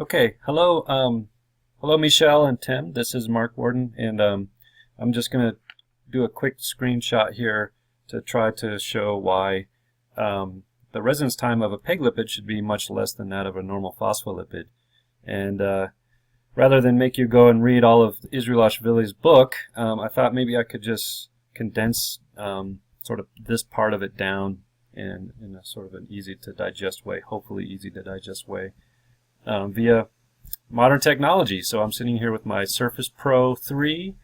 Okay, hello Michelle and Tim. This is Mark Warden, and I'm just going to do a quick screenshot here to try to show why the residence time of a PEG lipid should be much less than that of a normal phospholipid. And rather than make you go and read all of Israel Ashvili's book, I thought maybe I could just condense sort of this part of it down in a sort of an easy to digest way, hopefully easy to digest way. Via modern technology. So I'm sitting here with my Surface Pro 3.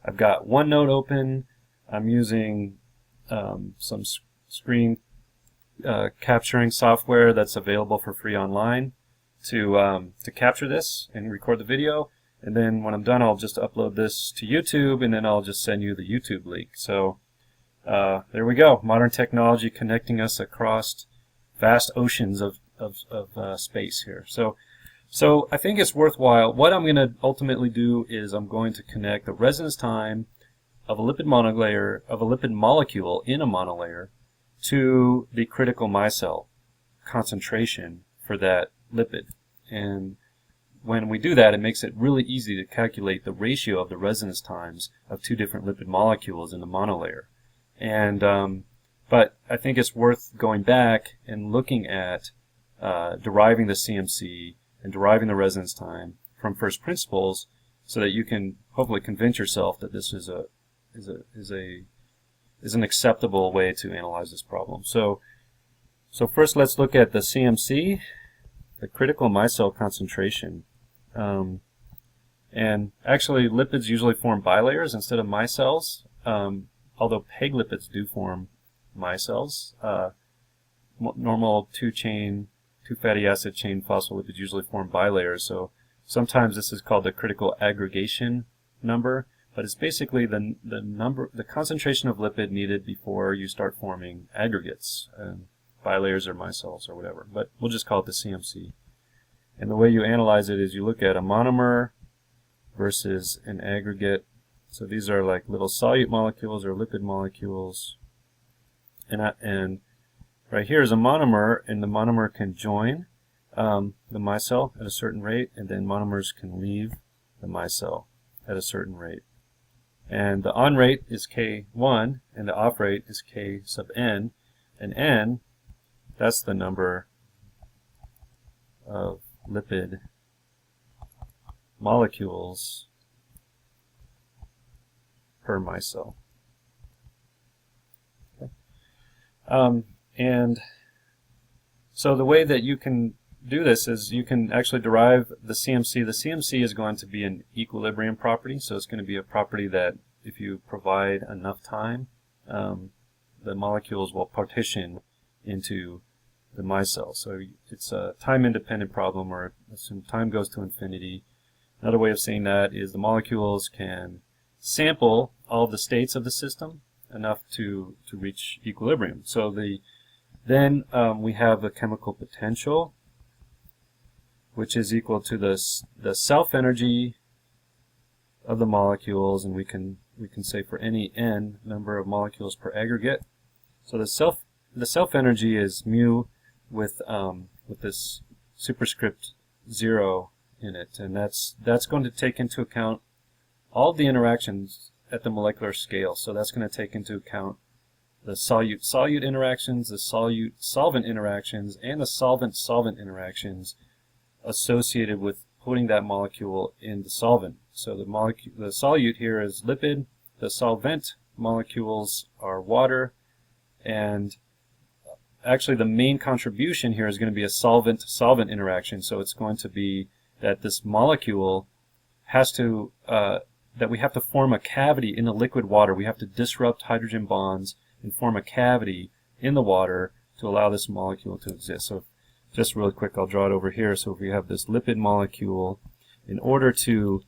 I've got OneNote open. I'm using some screen capturing software that's available for free online to capture this and record the video. And then when I'm done, I'll just upload this to YouTube, and then I'll just send you the YouTube link. So there we go. Modern technology connecting us across vast oceans of space here. So I think it's worthwhile. What I'm going to ultimately do is I'm going to connect the residence time of a lipid monolayer, of a lipid molecule in a monolayer, to the critical micelle concentration for that lipid. And when we do that, it makes it really easy to calculate the ratio of the residence times of two different lipid molecules in the monolayer. And but I think it's worth going back and looking at deriving the CMC and deriving the residence time from first principles, so that you can hopefully convince yourself that this is an acceptable way to analyze this problem. So first, let's look at the CMC, the critical micelle concentration. And actually, lipids usually form bilayers instead of micelles, although PEG lipids do form micelles. Normal two fatty acid chain phospholipids usually form bilayers, so sometimes this is called the critical aggregation number, but it's basically the concentration of lipid needed before you start forming aggregates, bilayers or micelles or whatever, but we'll just call it the CMC. And the way you analyze it is you look at a monomer versus an aggregate. So these are like little solute molecules or lipid molecules, and right here is a monomer, and the monomer can join the micelle at a certain rate, and then monomers can leave the micelle at a certain rate. And the on rate is K1, and the off rate is K sub n, and n, that's the number of lipid molecules per micelle. Okay. And so the way that you can do this is you can actually derive the CMC. The CMC is going to be an equilibrium property, so it's going to be a property that if you provide enough time, the molecules will partition into the micelle. So it's a time-independent problem, or assume time goes to infinity. Another way of saying that is the molecules can sample all the states of the system enough to reach equilibrium. So then we have the chemical potential, which is equal to the self-energy of the molecules, and we can say for any n number of molecules per aggregate. So the self-energy is mu with this superscript 0 in it, and that's going to take into account all the interactions at the molecular scale. So that's going to take into account the solute-solute interactions, the solute-solvent interactions, and the solvent-solvent interactions associated with putting that molecule in the solvent. So the solute here is lipid, the solvent molecules are water, and actually the main contribution here is going to be a solvent-solvent interaction. So it's going to be that this molecule has to that we have to form a cavity in the liquid water. We have to disrupt hydrogen bonds and form a cavity in the water to allow this molecule to exist. So just really quick, I'll draw it over here. So if we have this lipid molecule, in order to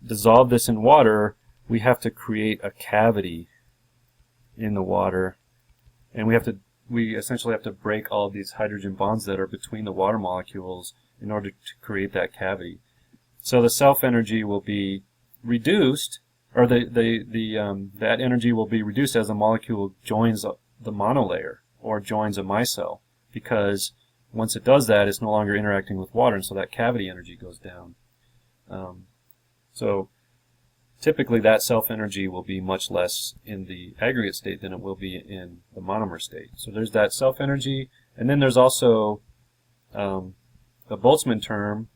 dissolve this in water, we have to create a cavity in the water, and we essentially have to break all of these hydrogen bonds that are between the water molecules in order to create that cavity. So the self-energy will be reduced, or that energy will be reduced as the molecule joins the monolayer or joins a micelle, because once it does that, it's no longer interacting with water, and so that cavity energy goes down. So typically that self-energy will be much less in the aggregate state than it will be in the monomer state. So there's that self-energy, and then there's also the Boltzmann term,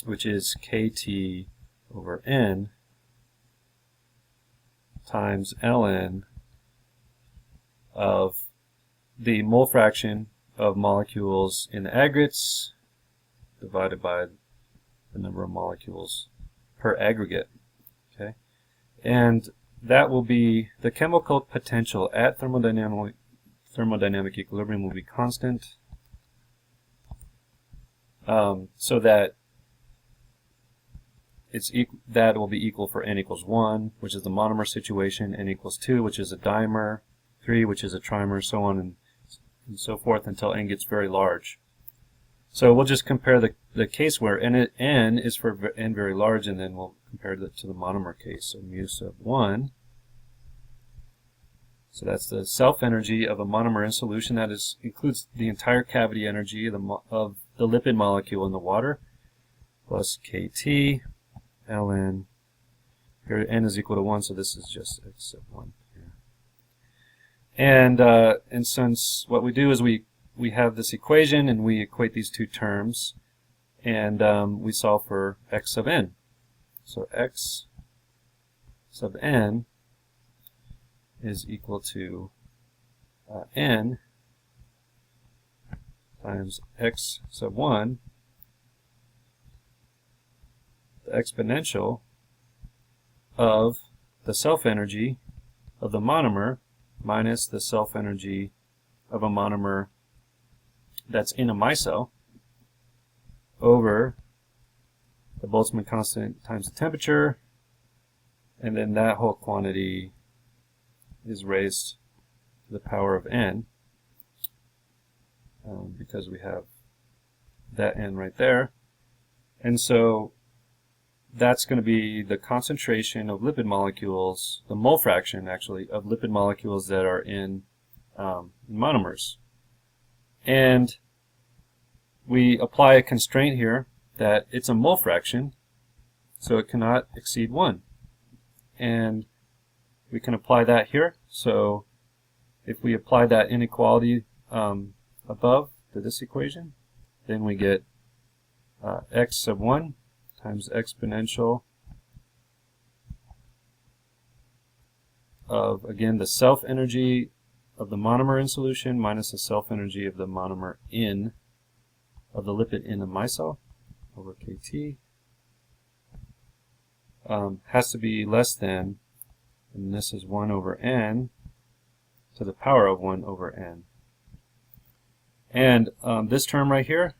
which is kT over N times ln of the mole fraction of molecules in the aggregates divided by the number of molecules per aggregate. Okay, and that will be the chemical potential at thermodynamic equilibrium will be constant, so that that will be equal for n equals 1, which is the monomer situation, n equals 2, which is a dimer, 3, which is a trimer, so on and so forth until n gets very large. So we'll just compare the case where n is for n very large, and then we'll compare that to the monomer case. So mu sub 1. So that's the self-energy of a monomer in solution. That includes the entire cavity energy of the lipid molecule in the water, plus kT ln. Here n is equal to 1, so this is just x sub 1 here. And since what we do is we have this equation and we equate these two terms, and we solve for x sub n. So x sub n is equal to n times x sub 1, the exponential of the self-energy of the monomer minus the self-energy of a monomer that's in a micelle over the Boltzmann constant times the temperature, and then that whole quantity is raised to the power of n, because we have that n right there. And so that's going to be the concentration of lipid molecules, the mole fraction actually of lipid molecules that are in monomers. And we apply a constraint here that it's a mole fraction, so it cannot exceed 1. And we can apply that here. So if we apply that inequality above to this equation, then we get x sub 1 times exponential of, again, the self-energy of the monomer in solution minus the self-energy of the monomer of the lipid in the micelle over kT. Has to be less than, and this is 1 over n to the power of 1 over n. And this term right here,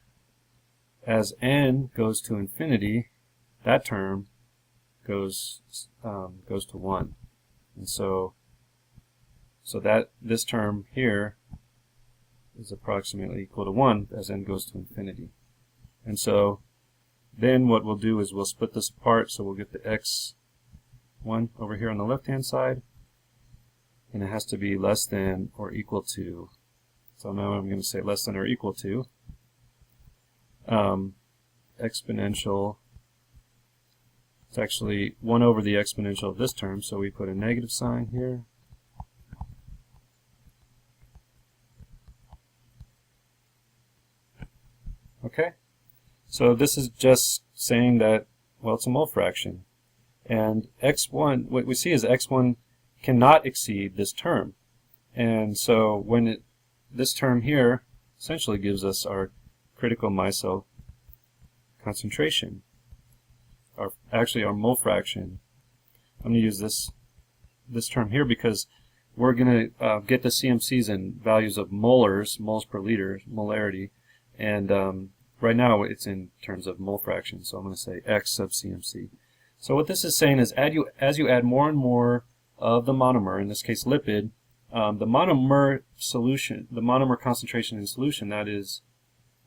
as n goes to infinity, that term goes to 1. And so that this term here is approximately equal to 1 as n goes to infinity. And so then what we'll do is we'll split this apart, so we'll get the x1 over here on the left hand side, and it has to be less than or equal to, so now I'm going to say less than or equal to exponential, it's actually 1 over the exponential of this term, so we put a negative sign here. Okay, so this is just saying that, well, it's a mole fraction. And x1, what we see is x1 cannot exceed this term. And so when this term here essentially gives us our critical micelle concentration, actually our mole fraction. I'm going to use this term here because we're going to get the CMCs in values of moles per liter, molarity, and right now it's in terms of mole fraction, so I'm going to say x sub CMC. So what this is saying is as you add more and more of the monomer, in this case lipid, the monomer solution, the monomer concentration in solution, that is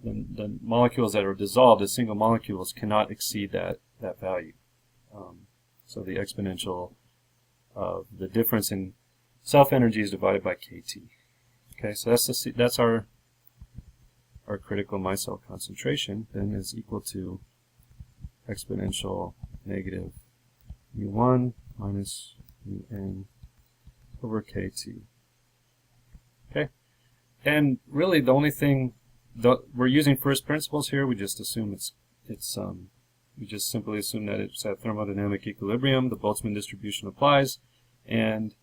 the molecules that are dissolved as single molecules, cannot exceed that value. So the exponential of the difference in self-energy is divided by kT. Okay, so that's our our critical micelle concentration, then is equal to exponential negative mu1 minus mu(n) over kt. Okay, and really the only thing we're using first principles here. We just assume we just simply assume that it's at thermodynamic equilibrium. The Boltzmann distribution applies, and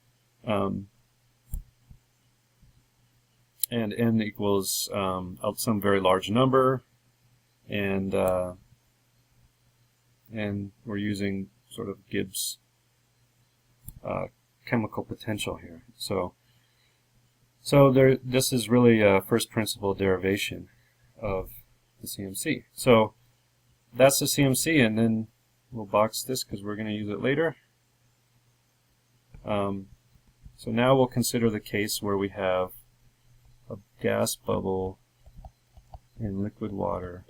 n equals some very large number, and we're using sort of Gibbs chemical potential here. So this is really a first principle derivation of the CMC. So that's the CMC, and then we'll box this because we're going to use it later. So now we'll consider the case where we have a gas bubble in liquid water,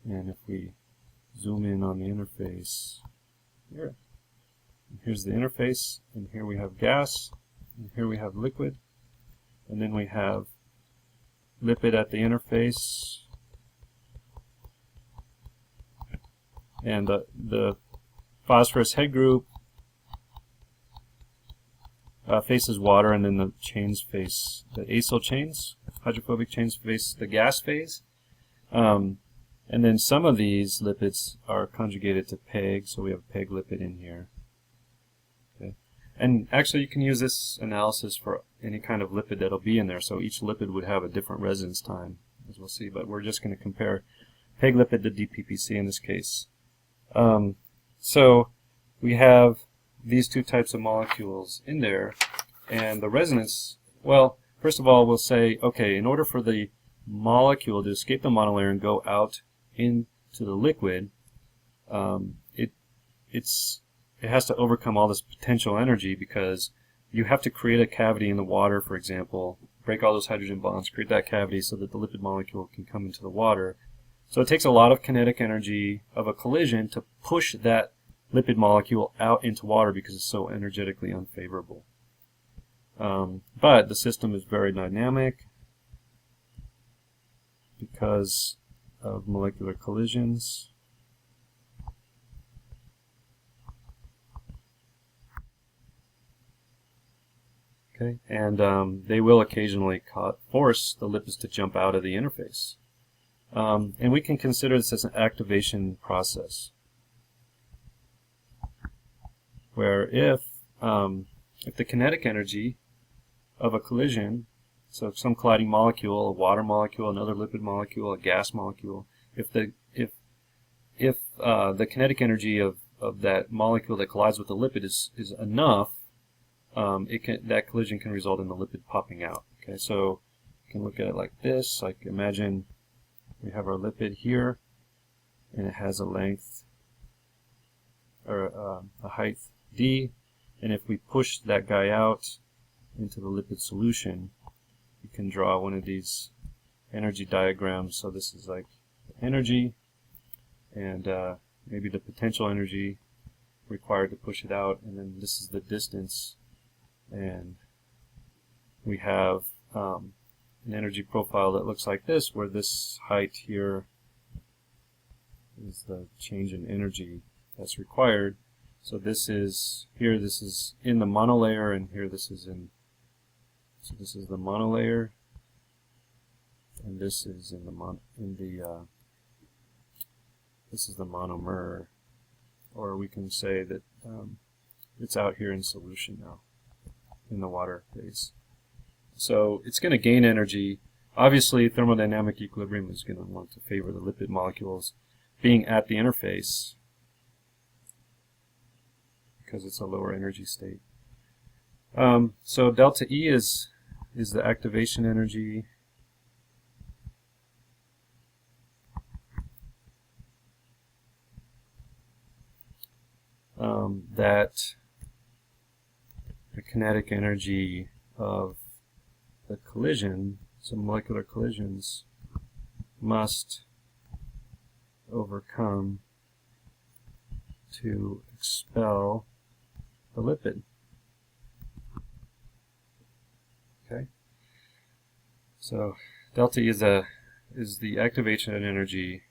and if we zoom in on the interface here, here's the interface, and here we have gas, and here we have liquid, and then we have lipid at the interface, and the phosphorus head group faces water, and then the chains face, the acyl chains, hydrophobic chains face the gas phase. And then some of these lipids are conjugated to PEG, so we have PEG lipid in here. Okay. And actually you can use this analysis for any kind of lipid that'll be in there, so each lipid would have a different residence time, as we'll see, but we're just going to compare PEG lipid to DPPC in this case. So we have these two types of molecules in there, and the resonance, well, first of all we'll say, okay, in order for the molecule to escape the monolayer and go out into the liquid, it has to overcome all this potential energy, because you have to create a cavity in the water, for example, break all those hydrogen bonds, create that cavity so that the lipid molecule can come into the water. So it takes a lot of kinetic energy of a collision to push that lipid molecule out into water because it's so energetically unfavorable. But the system is very dynamic because of molecular collisions. Okay, and they will occasionally force the lipids to jump out of the interface. And we can consider this as an activation process, where if the kinetic energy of a collision, so if some colliding molecule, a water molecule, another lipid molecule, a gas molecule, if the kinetic energy of that molecule that collides with the lipid is enough, that collision can result in the lipid popping out. Okay, so you can look at it like this. Like, imagine we have our lipid here, and it has a length, or a height d, and if we push that guy out into the lipid solution, you can draw one of these energy diagrams. So this is like energy, and maybe the potential energy required to push it out, and then this is the distance, and we have an energy profile that looks like this, where this height here is the change in energy that's required. So this is here, this is in the monolayer, and here this is in, so this is the monolayer, and this is in the this is the monomer, or we can say that it's out here in solution now in the water phase. So it's going to gain energy. Obviously, thermodynamic equilibrium is going to want to favor the lipid molecules being at the interface because it's a lower energy state. So delta E is the activation energy. That the kinetic energy of the collision, so molecular collisions, must overcome to expel the lipid. Okay, so delta E is a is the activation energy